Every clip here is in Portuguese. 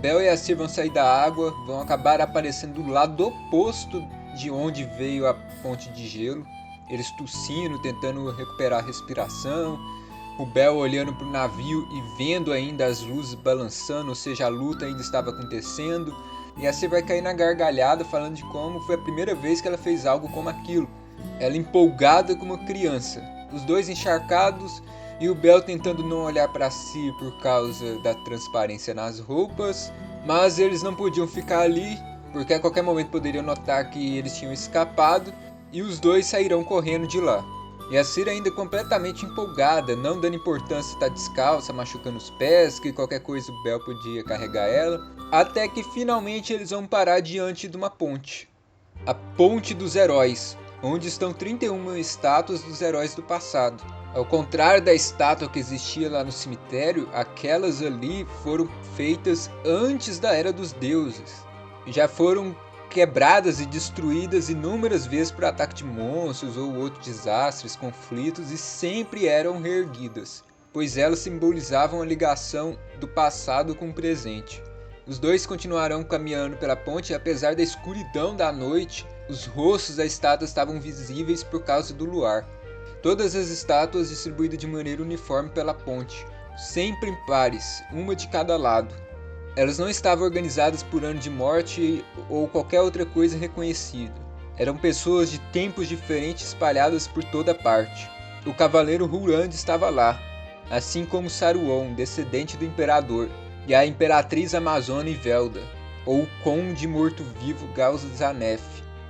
Bel e a Ciri vão sair da água, vão acabar aparecendo do lado oposto de onde veio a ponte de gelo. Eles tossindo, tentando recuperar a respiração. O Bel olhando para o navio e vendo ainda as luzes balançando, ou seja, a luta ainda estava acontecendo. E a Ciri vai cair na gargalhada falando de como foi a primeira vez que ela fez algo como aquilo. Ela empolgada como uma criança. Os dois encharcados e o Bel tentando não olhar para si por causa da transparência nas roupas. Mas eles não podiam ficar ali, porque a qualquer momento poderiam notar que eles tinham escapado. E os dois sairão correndo de lá. E a Ciri ainda completamente empolgada, não dando importância a estar descalça, machucando os pés, que qualquer coisa o Bel podia carregar ela. Até que finalmente eles vão parar diante de uma ponte. A Ponte dos Heróis, onde estão 31 estátuas dos heróis do passado. Ao contrário da estátua que existia lá no cemitério, aquelas ali foram feitas antes da Era dos Deuses. Já foram quebradas e destruídas inúmeras vezes por ataque de monstros ou outros desastres, conflitos, e sempre eram reerguidas, pois elas simbolizavam a ligação do passado com o presente. Os dois continuarão caminhando pela ponte e apesar da escuridão da noite, os rostos das estátuas estavam visíveis por causa do luar. Todas as estátuas distribuídas de maneira uniforme pela ponte, sempre em pares, uma de cada lado. Elas não estavam organizadas por ano de morte ou qualquer outra coisa reconhecida. Eram pessoas de tempos diferentes espalhadas por toda parte. O cavaleiro Hurand estava lá, assim como Saruon, descendente do imperador, e a imperatriz amazona Ivelda, ou o conde morto-vivo Galzanef,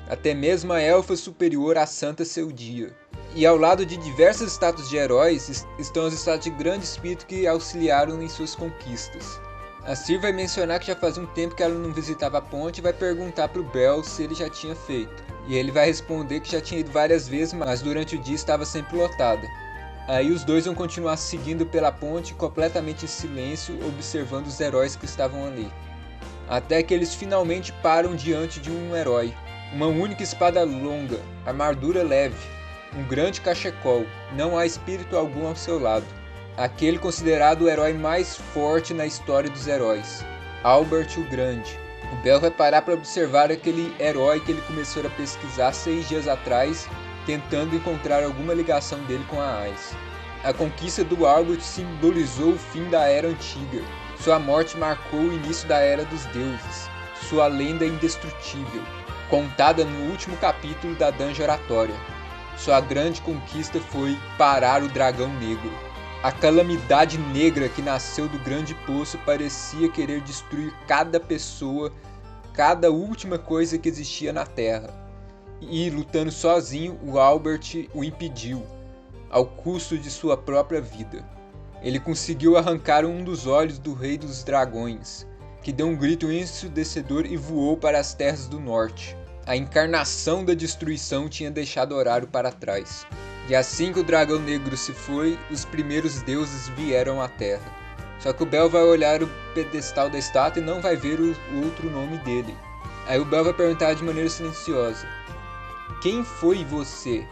até mesmo a elfa superior à Santa Seudia. E ao lado de diversas estátuas de heróis estão as estátuas de grande espírito que auxiliaram em suas conquistas. A Ciri vai mencionar que já fazia um tempo que ela não visitava a ponte e vai perguntar para o Bel se ele já tinha feito. E ele vai responder que já tinha ido várias vezes, mas durante o dia estava sempre lotada. Aí os dois vão continuar seguindo pela ponte completamente em silêncio, observando os heróis que estavam ali. Até que eles finalmente param diante de um herói. Uma única espada longa, armadura leve, um grande cachecol, não há espírito algum ao seu lado. Aquele considerado o herói mais forte na história dos heróis, Albert o Grande. O Bel vai parar para observar aquele herói que ele começou a pesquisar 6 dias atrás, tentando encontrar alguma ligação dele com a Ais. A conquista do Albert simbolizou o fim da Era Antiga. Sua morte marcou o início da Era dos Deuses. Sua lenda é indestrutível, contada no último capítulo da Dungeon Oratória. Sua grande conquista foi parar o Dragão Negro. A calamidade negra que nasceu do grande poço parecia querer destruir cada pessoa, cada última coisa que existia na Terra. E, lutando sozinho, o Albert o impediu, ao custo de sua própria vida. Ele conseguiu arrancar um dos olhos do Rei dos Dragões, que deu um grito ensurdecedor e voou para as terras do norte. A encarnação da destruição tinha deixado Horário para trás. E assim que o Dragão Negro se foi, os primeiros deuses vieram à Terra. Só que o Bel vai olhar o pedestal da estátua e não vai ver o outro nome dele. Aí o Bel vai perguntar de maneira silenciosa: quem foi você?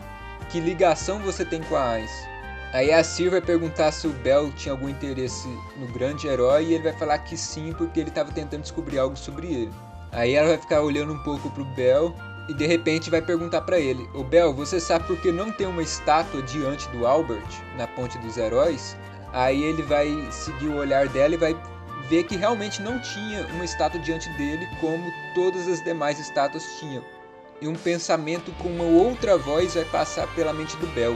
Que ligação você tem com a Ais? Aí a Ciri vai perguntar se o Bel tinha algum interesse no grande herói e ele vai falar que sim, porque ele estava tentando descobrir algo sobre ele. Aí ela vai ficar olhando um pouco pro Bel e de repente vai perguntar para ele: ô Bel, você sabe por que não tem uma estátua diante do Albert, na Ponte dos Heróis? Aí ele vai seguir o olhar dela e vai ver que realmente não tinha uma estátua diante dele como todas as demais estátuas tinham. E um pensamento com uma outra voz vai passar pela mente do Bel: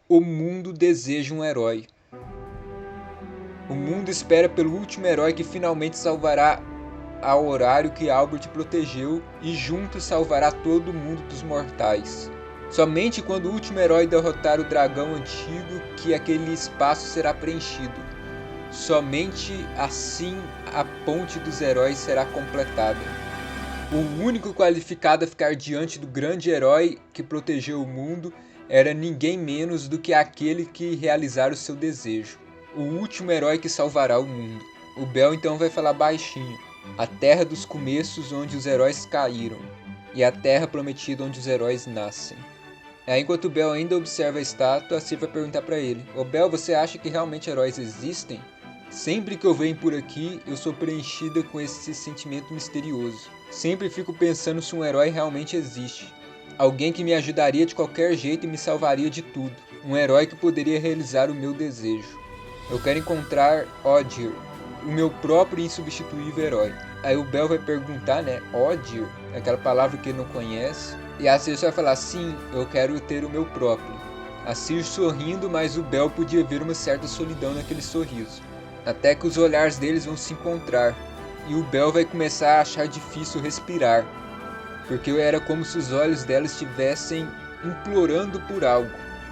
o mundo deseja um herói. O mundo espera pelo último herói que finalmente salvará ao Horário que Albert protegeu e juntos salvará todo mundo dos mortais. Somente quando o último herói derrotar o dragão antigo que aquele espaço será preenchido. Somente assim a Ponte dos Heróis será completada. O único qualificado a ficar diante do grande herói que protegeu o mundo era ninguém menos do que aquele que realizara o seu desejo. O último herói que salvará o mundo. O Bel então vai falar baixinho: a terra dos começos onde os heróis caíram, e a terra prometida onde os heróis nascem. Aí, enquanto o Bel ainda observa a estátua, a Ciri vai perguntar para ele: ô Bel, você acha que realmente heróis existem? Sempre que eu venho por aqui, eu sou preenchida com esse sentimento misterioso. Sempre fico pensando se um herói realmente existe. Alguém que me ajudaria de qualquer jeito e me salvaria de tudo. Um herói que poderia realizar o meu desejo. Eu quero encontrar Odir, o meu próprio e insubstituível herói. Aí o Bell vai perguntar, né? Odir, aquela palavra que ele não conhece. E a Circe vai falar, sim, eu quero ter o meu próprio. A Circe sorrindo, mas o Bell podia ver uma certa solidão naquele sorriso. Até que os olhares deles vão se encontrar. E o Bell vai começar a achar difícil respirar. Porque era como se os olhos dela estivessem implorando por algo.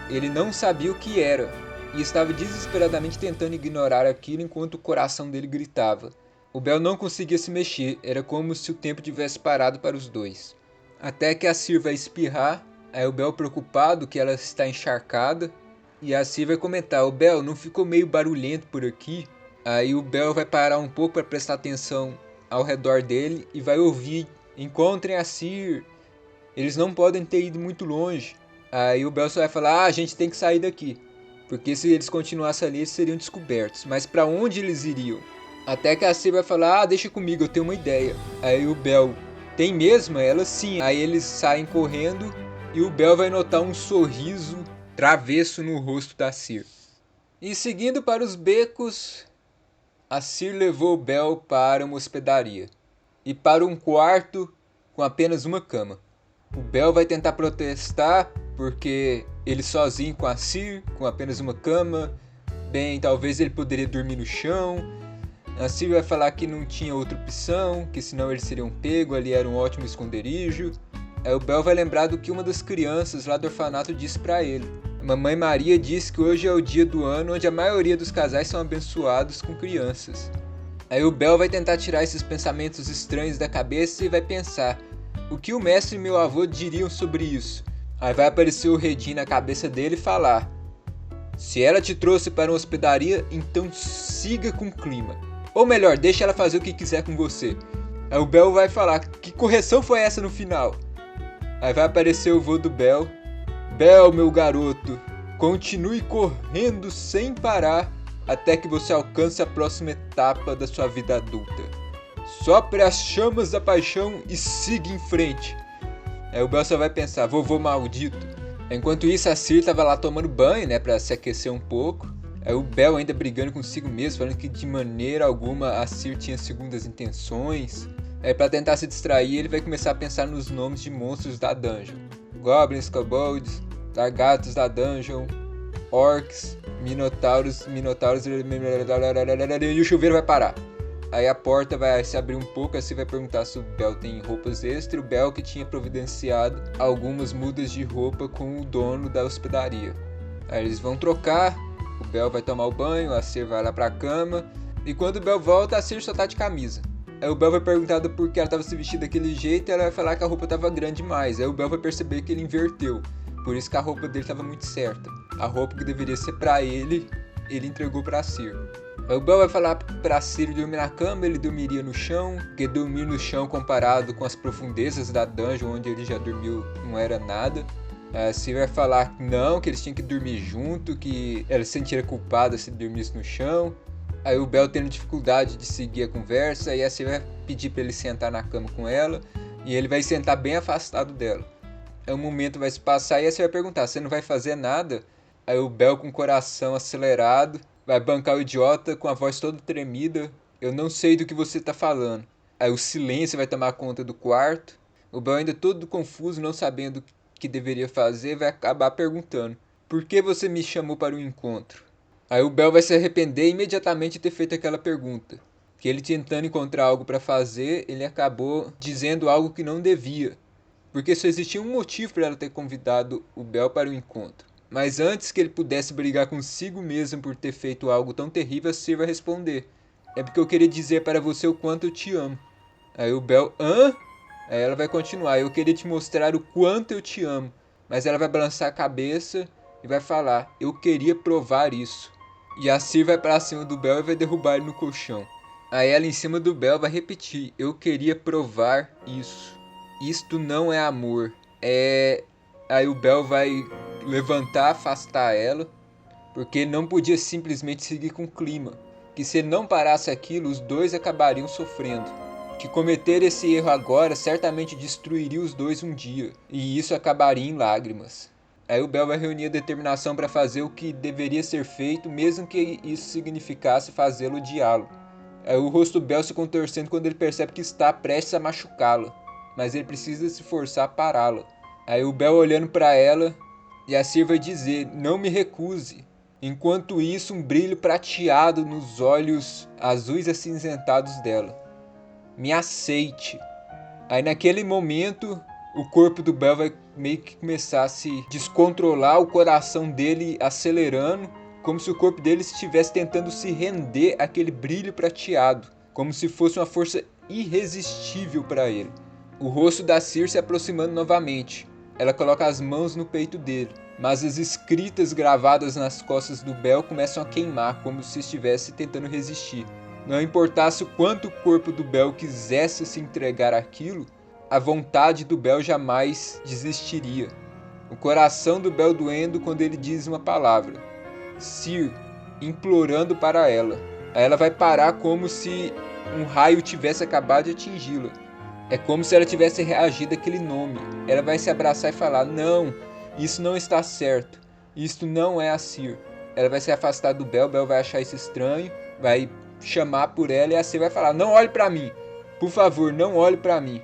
Ele não sabia o que era. E estava desesperadamente tentando ignorar aquilo enquanto o coração dele gritava. O Bell não conseguia se mexer, era como se o tempo tivesse parado para os dois. Até que a Cir vai espirrar, aí o Bell preocupado que ela está encharcada. E a Cir vai comentar, o Bell, não ficou meio barulhento por aqui? Aí o Bell vai parar um pouco para prestar atenção ao redor dele e vai ouvir, encontrem a Cir, eles não podem ter ido muito longe. Aí o Bell só vai falar, a gente tem que sair daqui. Porque se eles continuassem ali, eles seriam descobertos. Mas para onde eles iriam? Até que a Cir vai falar, deixa comigo, eu tenho uma ideia. Aí o Bell, tem mesmo? Ela sim. Aí eles saem correndo e o Bell vai notar um sorriso travesso no rosto da Cir. E seguindo para os becos, a Cir levou o Bell para uma hospedaria. E para um quarto com apenas uma cama. O Bell vai tentar protestar porque ele sozinho com a Cir, com apenas uma cama, bem, talvez ele poderia dormir no chão. A Cir vai falar que não tinha outra opção, que senão eles seriam pegos, ali era um ótimo esconderijo. Aí o Bell vai lembrar do que uma das crianças lá do orfanato disse pra ele. A mamãe Maria disse que hoje é o dia do ano onde a maioria dos casais são abençoados com crianças. Aí o Bell vai tentar tirar esses pensamentos estranhos da cabeça e vai pensar, o que o mestre e meu avô diriam sobre isso? Aí vai aparecer o Redin na cabeça dele e falar, se ela te trouxe para uma hospedaria, então siga com o clima. Ou melhor, deixa ela fazer o que quiser com você. Aí o Bell vai falar, que correção foi essa no final? Aí vai aparecer o vô do Bell. Bell, meu garoto, continue correndo sem parar até que você alcance a próxima etapa da sua vida adulta. Sopre as chamas da paixão e siga em frente. Aí o Bell só vai pensar, vovô maldito. Enquanto isso, a Cir tava lá tomando banho, né, pra se aquecer um pouco. Aí o Bell ainda brigando consigo mesmo, falando que de maneira alguma a Cir tinha segundas intenções. Aí pra tentar se distrair, ele vai começar a pensar nos nomes de monstros da dungeon. Goblins, kobolds, lagartos da dungeon, orcs, minotauros, e o chuveiro vai parar. Aí a porta vai se abrir um pouco, assim vai perguntar se o Bell tem roupas extras. O Bell que tinha providenciado algumas mudas de roupa com o dono da hospedaria. Aí eles vão trocar, o Bell vai tomar o banho, a Cir vai lá pra cama. E quando o Bell volta, a Cir só tá de camisa. Aí o Bell vai perguntar por que ela tava se vestindo daquele jeito e ela vai falar que a roupa tava grande demais. Aí o Bell vai perceber que ele inverteu. Por isso que a roupa dele tava muito certa. A roupa que deveria ser pra ele, ele entregou pra Cir. Aí o Bell vai falar pra Cir dormir na cama, ele dormiria no chão, porque dormir no chão comparado com as profundezas da dungeon onde ele já dormiu não era nada. A Cir vai falar que não, que eles tinham que dormir junto, que ela se sentiria culpada se dormisse no chão. Aí o Bell tendo dificuldade de seguir a conversa, aí a Cir vai pedir pra ele sentar na cama com ela, e ele vai sentar bem afastado dela. Aí um momento vai se passar e a Cir vai perguntar, você não vai fazer nada? Aí o Bell com o coração acelerado vai bancar o idiota com a voz toda tremida. Eu não sei do que você tá falando. Aí o silêncio vai tomar conta do quarto. O Bell ainda todo confuso, não sabendo o que deveria fazer, vai acabar perguntando. Por que você me chamou para o encontro? Aí o Bell vai se arrepender imediatamente de ter feito aquela pergunta. Que ele tentando encontrar algo para fazer, ele acabou dizendo algo que não devia. Porque só existia um motivo para ela ter convidado o Bell para o encontro. Mas antes que ele pudesse brigar consigo mesmo por ter feito algo tão terrível, a Cir vai responder. É porque eu queria dizer para você o quanto eu te amo. Aí o Bell, hã? Aí ela vai continuar, eu queria te mostrar o quanto eu te amo. Mas ela vai balançar a cabeça e vai falar, eu queria provar isso. E a Cir vai para cima do Bell e vai derrubar ele no colchão. Aí ela em cima do Bell vai repetir, eu queria provar isso. Isto não é amor, é... Aí o Bell vai levantar, afastar ela, porque ele não podia simplesmente seguir com o clima. que se ele não parasse aquilo, os dois acabariam sofrendo. Que cometer esse erro agora certamente destruiria os dois um dia, e isso acabaria em lágrimas. Aí o Bell vai reunir a determinação para fazer o que deveria ser feito, mesmo que isso significasse fazê-lo odiá-lo. Aí o rosto do Bell se contorcendo quando ele percebe que está prestes a machucá-la, mas ele precisa se forçar a pará-la. Aí o Bell olhando para ela, e a Ciri vai dizer, não me recuse. Enquanto isso, um brilho prateado nos olhos azuis acinzentados dela. Me aceite. Aí naquele momento, o corpo do Bell vai meio que começar a se descontrolar, o coração dele acelerando, como se o corpo dele estivesse tentando se render àquele brilho prateado, como se fosse uma força irresistível para ele. O rosto da Ciri se aproximando novamente. Ela coloca as mãos no peito dele, mas as escritas gravadas nas costas do Bell começam a queimar, como se estivesse tentando resistir. Não importasse o quanto o corpo do Bell quisesse se entregar àquilo, a vontade do Bell jamais desistiria. O coração do Bell doendo quando ele diz uma palavra. Ciri, implorando para ela. Aí ela vai parar como se um raio tivesse acabado de atingi-la. É como se ela tivesse reagido àquele nome. Ela vai se abraçar e falar, não, isso não está certo. Isto não é a Ciri. Ela vai se afastar do Bell, Bell vai achar isso estranho, vai chamar por ela e a Ciri vai falar, não olhe para mim. Por favor, não olhe para mim.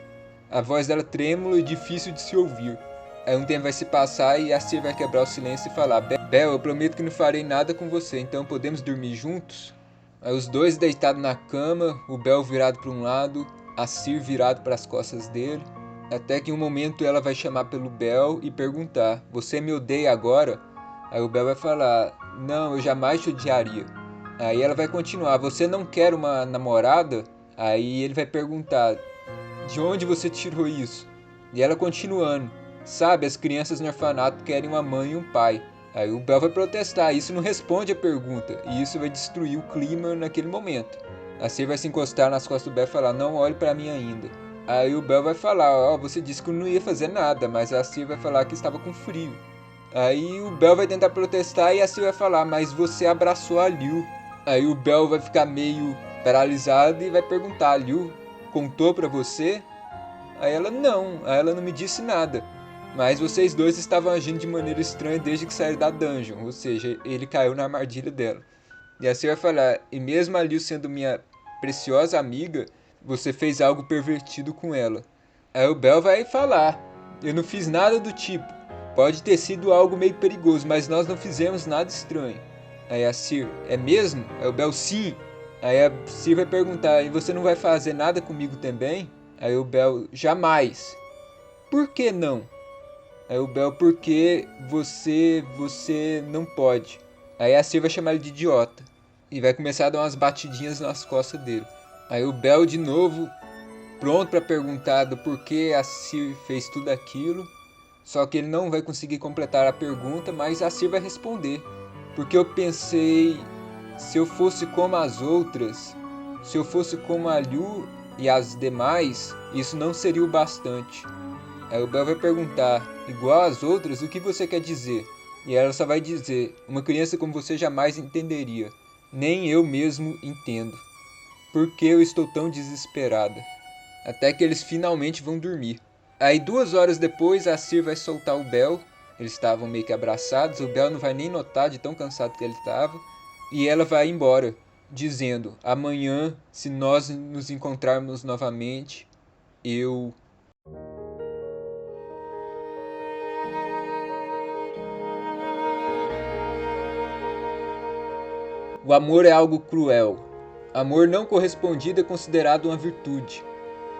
A voz dela trêmula e difícil de se ouvir. Aí um tempo vai se passar e a Ciri vai quebrar o silêncio e falar, Bell, eu prometo que não farei nada com você, então podemos dormir juntos? Aí os dois deitados na cama, o Bell virado para um lado, a Ciri virado para as costas dele, até que em um momento ela vai chamar pelo Bell e perguntar, você me odeia agora? Aí o Bell vai falar, não, eu jamais te odiaria. Aí ela vai continuar, você não quer uma namorada? Aí ele vai perguntar, de onde você tirou isso? E ela continuando, sabe, as crianças no orfanato querem uma mãe e um pai. Aí o Bell vai protestar, isso não responde a pergunta, e isso vai destruir o clima naquele momento. A Ciri vai se encostar nas costas do Bell e falar, não olhe pra mim ainda. Aí o Bell vai falar, você disse que não ia fazer nada, mas a Ciri vai falar que estava com frio. Aí o Bell vai tentar protestar e a Ciri vai falar, mas você abraçou a Liu. Aí o Bell vai ficar meio paralisado e vai perguntar, Liu contou pra você? Aí ela não me disse nada. Mas vocês dois estavam agindo de maneira estranha desde que saíram da dungeon, ou seja, ele caiu na armadilha dela. E assim vai falar, e mesmo a Liu sendo minha preciosa amiga, você fez algo pervertido com ela. Aí o Bell vai falar, eu não fiz nada do tipo, pode ter sido algo meio perigoso, mas nós não fizemos nada estranho. Aí a Ciri, é mesmo? Aí o Bell, sim. Aí a Ciri vai perguntar, e você não vai fazer nada comigo também? Aí o Bell, jamais. Por que não? Aí o Bell, porque você não pode. Aí a Ciri vai chamar ele de idiota. E vai começar a dar umas batidinhas nas costas dele. Aí o Bell de novo, pronto para perguntar do porquê a Ciri fez tudo aquilo. Só que ele não vai conseguir completar a pergunta, mas a Ciri vai responder. Porque eu pensei, se eu fosse como as outras, se eu fosse como a Liu e as demais, isso não seria o bastante. Aí o Bell vai perguntar, igual às outras, o que você quer dizer? E ela só vai dizer, uma criança como você jamais entenderia. Nem eu mesmo entendo. Por que eu estou tão desesperada? Até que eles finalmente vão dormir. Aí 2 horas depois a Ciri vai soltar o Bell. Eles estavam meio que abraçados, o Bell não vai nem notar de tão cansado que ele estava. E ela vai embora, dizendo, amanhã, se nós nos encontrarmos novamente, eu... O amor é algo cruel. Amor não correspondido é considerado uma virtude.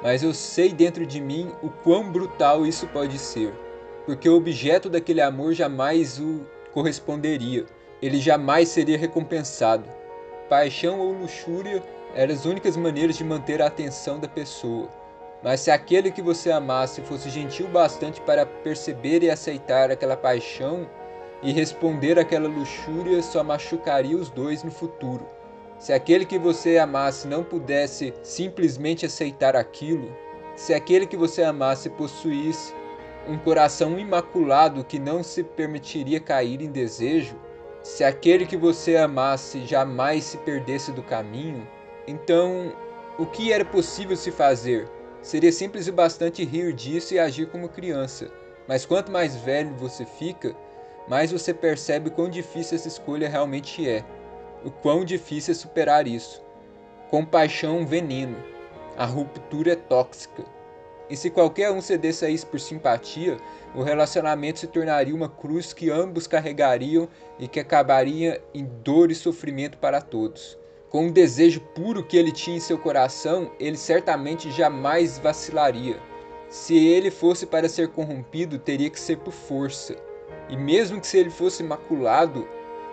Mas eu sei dentro de mim o quão brutal isso pode ser. Porque o objeto daquele amor jamais o corresponderia. Ele jamais seria recompensado. Paixão ou luxúria eram as únicas maneiras de manter a atenção da pessoa. Mas se aquele que você amasse fosse gentil bastante para perceber e aceitar aquela paixão e responder àquela luxúria, só machucaria os dois no futuro. Se aquele que você amasse não pudesse simplesmente aceitar aquilo, se aquele que você amasse possuísse um coração imaculado que não se permitiria cair em desejo, Se aquele que você amasse jamais se perdesse do caminho, então o que era possível se fazer? Seria simples o bastante rir disso e agir como criança. Mas quanto mais velho você fica, mais você percebe quão difícil essa escolha realmente é. O quão difícil é superar isso. Compaixão é um veneno. A ruptura é tóxica. E se qualquer um cedesse a isso por simpatia, o relacionamento se tornaria uma cruz que ambos carregariam e que acabaria em dor e sofrimento para todos. Com o desejo puro que ele tinha em seu coração, ele certamente jamais vacilaria. Se ele fosse para ser corrompido, teria que ser por força. E mesmo que se ele fosse maculado,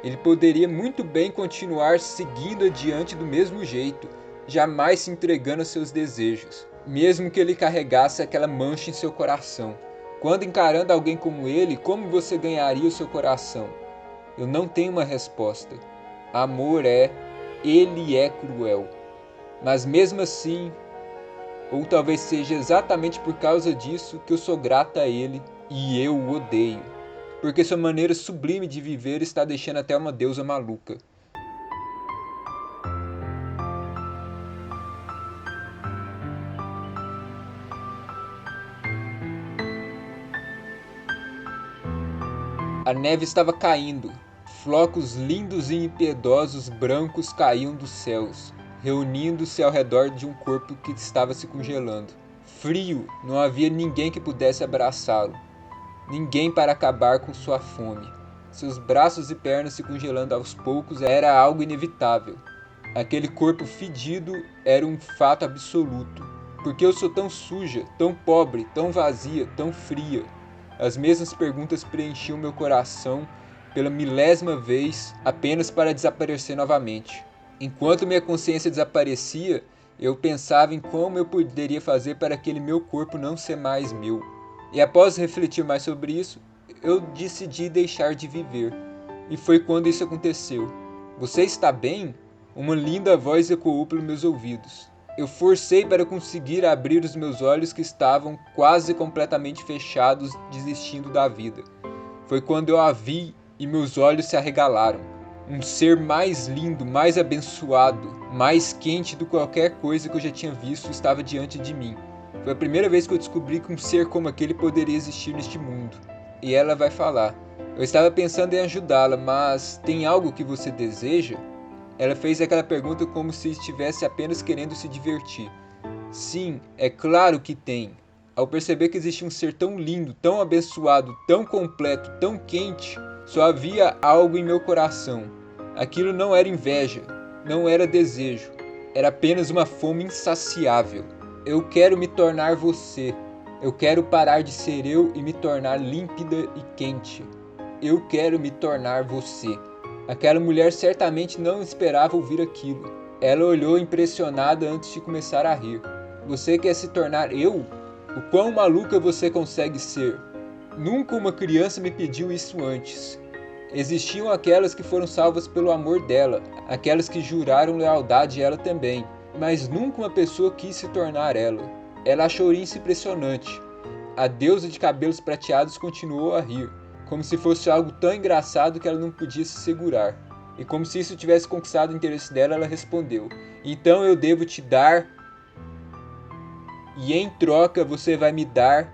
ele poderia muito bem continuar seguindo adiante do mesmo jeito, jamais se entregando a seus desejos, mesmo que ele carregasse aquela mancha em seu coração. Quando encarando alguém como ele, como você ganharia o seu coração? Eu não tenho uma resposta. Amor ele é cruel. Mas mesmo assim, ou talvez seja exatamente por causa disso que eu sou grata a ele e eu o odeio. Porque sua maneira sublime de viver está deixando até uma deusa maluca. A neve estava caindo. Flocos lindos e impiedosos brancos caíam dos céus, reunindo-se ao redor de um corpo que estava se congelando. Frio, não havia ninguém que pudesse abraçá-lo. Ninguém para acabar com sua fome. Seus braços e pernas se congelando aos poucos era algo inevitável. Aquele corpo fedido era um fato absoluto. Porque eu sou tão suja, tão pobre, tão vazia, tão fria? As mesmas perguntas preenchiam meu coração pela milésima vez, apenas para desaparecer novamente. Enquanto minha consciência desaparecia, eu pensava em como eu poderia fazer para aquele meu corpo não ser mais meu. E após refletir mais sobre isso, eu decidi deixar de viver. E foi quando isso aconteceu. Você está bem? Uma linda voz ecoou pelos meus ouvidos. Eu forcei para conseguir abrir os meus olhos que estavam quase completamente fechados, desistindo da vida. Foi quando eu a vi e meus olhos se arregalaram. Um ser mais lindo, mais abençoado, mais quente do que qualquer coisa que eu já tinha visto estava diante de mim. Foi a primeira vez que eu descobri que um ser como aquele poderia existir neste mundo. E ela vai falar: eu estava pensando em ajudá-la, mas tem algo que você deseja? Ela fez aquela pergunta como se estivesse apenas querendo se divertir. Sim, é claro que tem. Ao perceber que existia um ser tão lindo, tão abençoado, tão completo, tão quente, só havia algo em meu coração. Aquilo não era inveja, não era desejo, era apenas uma fome insaciável. Eu quero me tornar você. Eu quero parar de ser eu e me tornar límpida e quente. Eu quero me tornar você. Aquela mulher certamente não esperava ouvir aquilo. Ela olhou impressionada antes de começar a rir. Você quer se tornar eu? O quão maluca você consegue ser? Nunca uma criança me pediu isso antes. Existiam aquelas que foram salvas pelo amor dela, aquelas que juraram lealdade a ela também, mas nunca uma pessoa quis se tornar ela. Ela achou isso impressionante. A deusa de cabelos prateados continuou a rir, como se fosse algo tão engraçado que ela não podia se segurar. E como se isso tivesse conquistado o interesse dela, ela respondeu: então eu devo te dar, e em troca você vai me dar,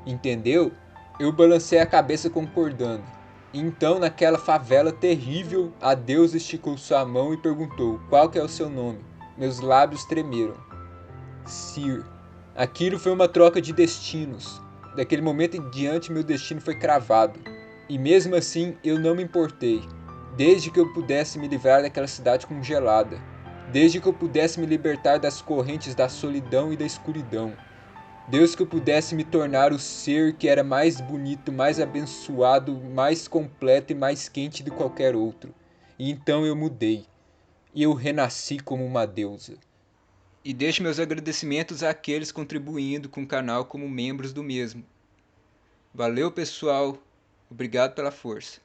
entendeu? Eu balancei a cabeça concordando. Então, naquela favela terrível, a deusa esticou sua mão e perguntou: qual que é o seu nome? Meus lábios tremeram. Sir. Aquilo foi uma troca de destinos. Daquele momento em diante, meu destino foi cravado. E mesmo assim, eu não me importei. Desde que eu pudesse me livrar daquela cidade congelada. Desde que eu pudesse me libertar das correntes da solidão e da escuridão. Desde que eu pudesse me tornar o ser que era mais bonito, mais abençoado, mais completo e mais quente de qualquer outro. E então eu mudei. E eu renasci como uma deusa. E deixo meus agradecimentos àqueles contribuindo com o canal como membros do mesmo. Valeu, pessoal. Obrigado pela força.